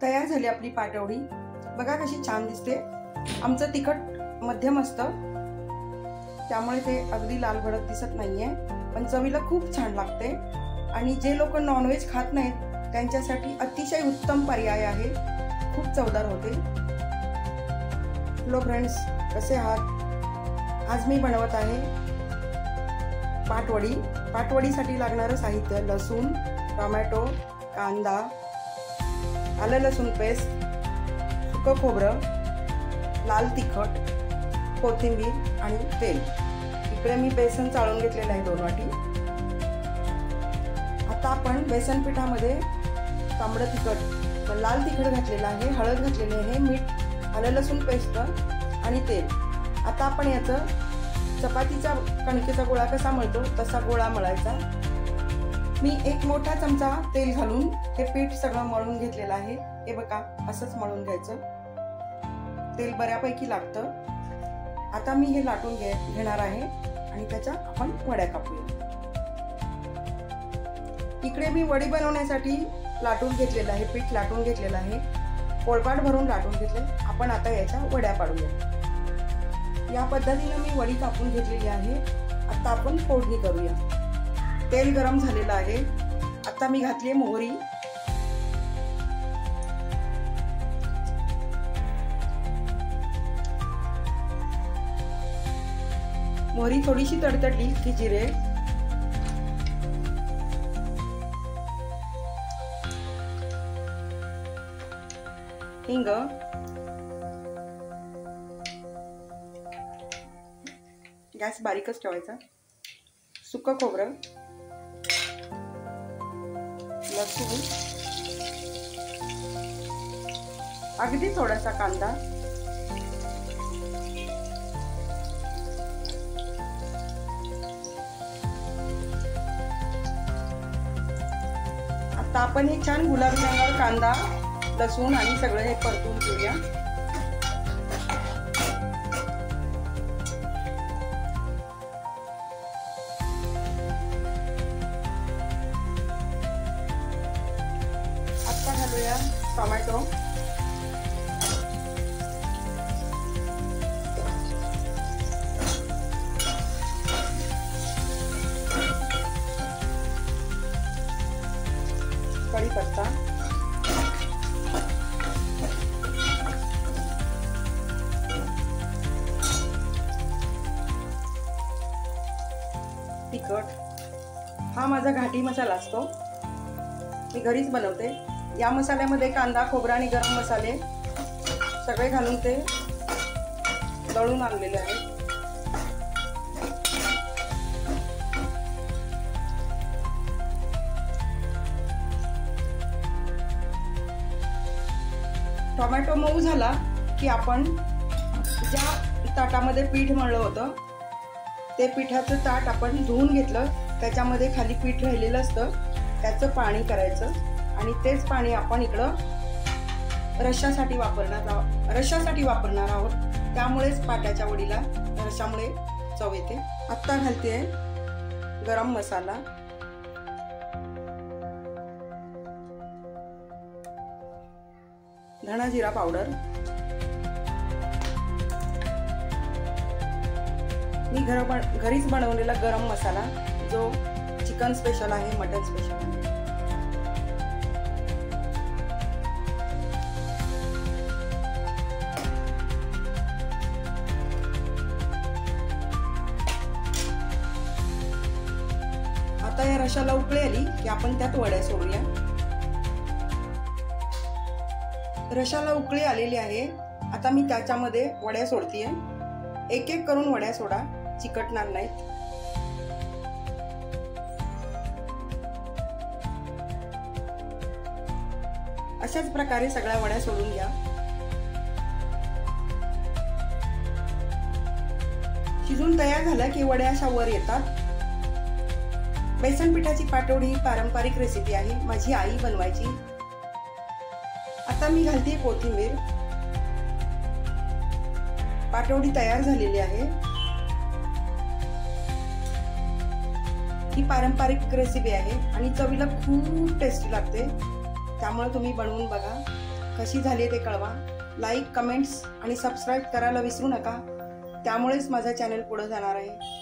तयार झाली आपली पाटवडी। बघा कशी छान दिसते। आमचं तिखट मध्यम असतं, त्यामुळे ते अगदी लाल भडक दिसत नाहीये, पण चवीला खूप छान लागते। आणि जे लोक नॉनव्हेज खात नाहीत त्यांच्यासाठी अतिशय उत्तम पर्याय आहे, खूप चवदार होते। हॅलो फ्रेंड्स, कसे आहात? आज मी बनवत आहे पाटवडी। पाटवडीसाठी लागणारं साहित्य: लसूण, टोमॅटो, कांदा, आलं लसूण पेस्ट, सुकं खोबरं, लाल तिखट, कोथिंबीर आणि तेल। इकडे मी बेसन चाळून घेतलेलं आहे 2 वाटी। आता आपण बेसन पिठामध्ये तांबडं तिखट, लाल तिखट घातलेलं आहे, हळद घातलेली आहे, मीठ, आलं लसूण पेस्ट आणि तेल। आता आपण याचं चपातीचा कणकेचा गोळा कसा मळतो तसा गोळा मळायचा। मी 1 मोठा चमचा तेल घालून हे पीठ सगळं मळून घेतलेलं आहे। हे बघा, असंच मळून घ्यायचं, तेल बऱ्यापैकी लागतं। आता मी हे लाटून घेणार आहे आणि त्याच्या आपण वड्या कापूया। इकडे मी वडी बनवण्यासाठी लाटून घेतलेलं आहे, पीठ लाटून घेतलेलं आहे, पोळपाट भरून लाटून घेतले। आपण आता याच्या वड्या पाडूया। या पद्धतीने मी वडी कापून घेतलेली आहे। आता आपण फोडणी करूया। तेल गरम झालेलं आहे। आता मी घातली मोहरी, मोहरी थोडीशी तडतडली की जिरे, हिंग, गॅस बारीकच ठेवायचा, सुकं खोबरं, लसूण, अगदी थोडासा कांदा, आता आपण हे छान गुलाबी रंगावर कांदा, लसूण आणि सगळं हे परतून घेऊया। आता घालूया टोमॅटो, कढीपत्ता, तिखट। हा माझा घाटी मसाला असतो, मी घरीच बनवते। या मसाल्यामध्ये कांदा, खोबरा आणि गरम मसाले सगळे घालून ते दळून आणलेले आहे। टोमॅटो मऊ झाला की आपण ज्या ताटामध्ये पीठ मळलं होतं ते पिठाचं ताट आपण धुवून घेतलं, त्याच्यामध्ये खाली पीठ राहिलेलं असतं, त्याचं पाणी करायचं आणि तेच पाणी आपण इकडं रश्शासाठी वापरणार आहोत। त्यामुळेच पाट्याच्या वडीला रश्शामुळे चव येते। आत्ता घालते गरम मसाला, धना जिरा पावडर, मी घरीच बनवलेला गरम मसाला, जो चिकन स्पेशल आहे, मटन स्पेशल आहे। आता या रश्शाला उकळी आली की आपण त्यात वड्या सोडूया। रश्शाला उकळी आलेली आहे। आता मी त्याच्यामध्ये वड्या सोडतीये। एक एक करून वड्या सोडा, चिकटणार नाहीत। अशाच प्रकारे सगळ्या वड्या सोडून घ्या। शिजून तयार झाल्या की वड्या अशा वर येतात। बेसन पिठाची पाटवडी ही पारंपरिक रेसिपी आहे, माझी आई बनवायची। आता मी घालते कोथिंबीर। पाटवडी तयार झालेली आहे। ही पारंपरिक रेसिपी आहे आणि चवीला खूप टेस्टी लागते, त्यामुळे तुम्ही बनवून बघा। कशी झाली ते कळवा. लाईक, कमेंट्स आणि सबस्क्राईब करायला विसरू नका. त्यामुळेच माझा चॅनल पुढे जाणार आहे.